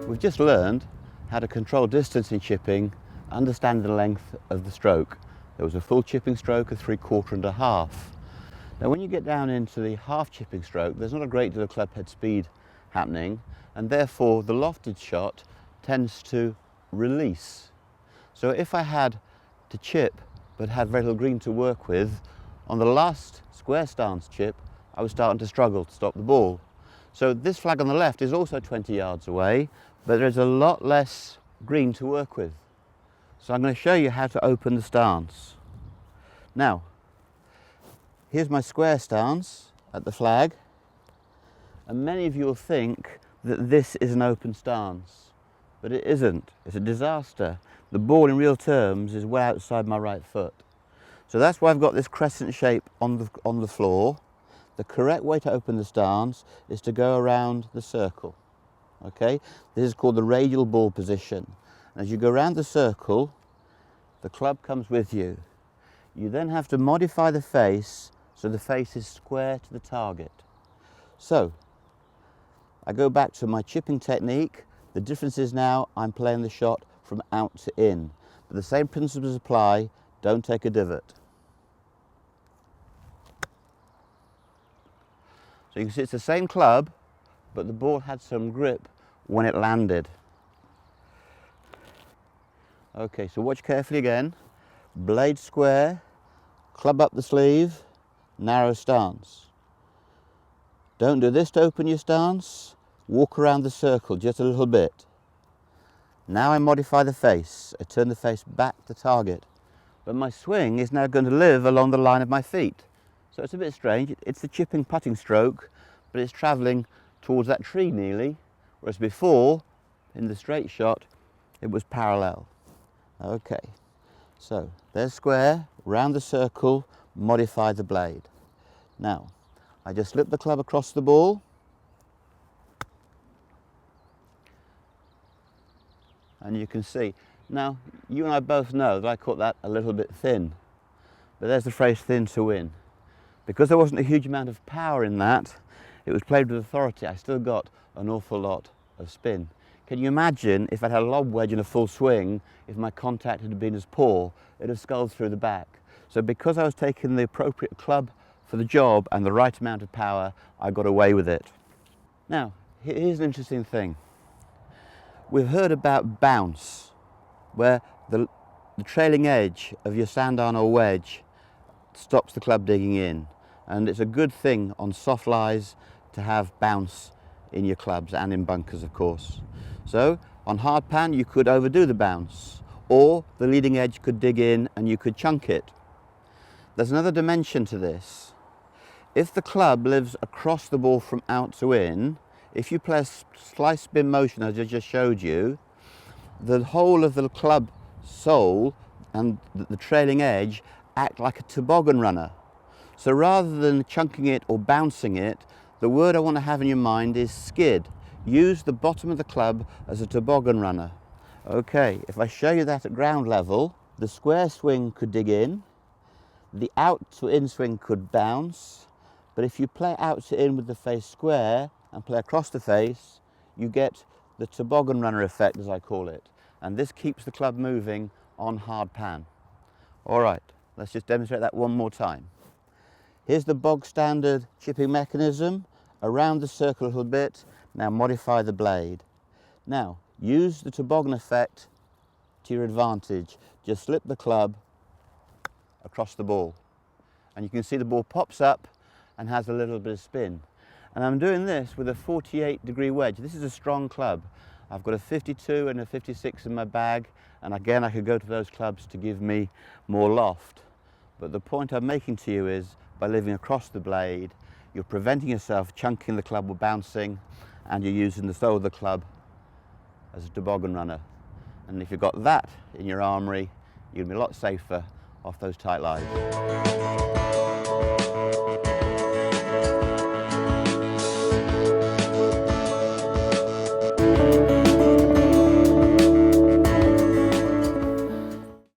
We've just learned how to control distance in chipping, understand the length of the stroke. There was a full chipping stroke, a 3/4 and a half. Now when you get down into the half chipping stroke, there's not a great deal of club head speed happening, and therefore the lofted shot tends to release. So if I had to chip but had very little green to work with, on the last square stance chip I was starting to struggle to stop the ball. So this flag on the left is also 20 yards away, but there's a lot less green to work with. So I'm going to show you how to open the stance. Now, here's my square stance at the flag, and many of you will think that this is an open stance, but it isn't. It's a disaster. The ball in real terms is well outside my right foot. So that's why I've got this crescent shape on the floor. The correct way to open the stance is to go around the circle. Okay, this is called the radial ball position. As you go around the circle, the club comes with you. You then have to modify the face so the face is square to the target. So I go back to my chipping technique. The difference is now I'm playing the shot from out to in. But the same principles apply. Don't take a divot. So you can see it's the same club, but the ball had some grip when it landed. Okay, so watch carefully again. Blade square, club up the sleeve, narrow stance. Don't do this to open your stance. Walk around the circle just a little bit. Now I modify the face. I turn the face back to target. But my swing is now going to live along the line of my feet. So it's a bit strange. It's the chipping putting stroke, but it's travelling towards that tree nearly, whereas before, in the straight shot, it was parallel. Okay, so there's square, round the circle, modify the blade. Now, I just slip the club across the ball, and you can see. Now, you and I both know that I caught that a little bit thin, but there's the phrase thin to win. Because there wasn't a huge amount of power in that, it was played with authority. I still got an awful lot of spin. Can you imagine if I'd had a lob wedge and a full swing, if my contact had been as poor, it'd have sculled through the back. So because I was taking the appropriate club for the job and the right amount of power, I got away with it. Now, here's an interesting thing. We've heard about bounce, where the trailing edge of your sand iron or wedge stops the club digging in, and it's a good thing on soft lies to have bounce in your clubs and in bunkers, of course. So on hard pan you could overdo the bounce, or the leading edge could dig in and you could chunk it. There's another dimension to this. If the club lives across the ball from out to in, if you play a slice spin motion as I just showed you, the whole of the club sole and the trailing edge act like a toboggan runner. So rather than chunking it or bouncing it, the word I want to have in your mind is skid. Use the bottom of the club as a toboggan runner. Okay, if I show you that at ground level, the square swing could dig in, the out to in swing could bounce, but if you play out to in with the face square and play across the face, you get the toboggan runner effect, as I call it. And this keeps the club moving on hard pan. All right. Let's just demonstrate that one more time. Here's the bog standard chipping mechanism. Around the circle a little bit. Now modify the blade. Now use the toboggan effect to your advantage. Just slip the club across the ball. And you can see the ball pops up and has a little bit of spin. And I'm doing this with a 48-degree wedge. This is a strong club. I've got a 52 and a 56 in my bag, and again I could go to those clubs to give me more loft. But the point I'm making to you is, by living across the blade, you're preventing yourself chunking the club or bouncing, and you're using the sole of the club as a toboggan runner. And if you've got that in your armoury, you'll be a lot safer off those tight lies.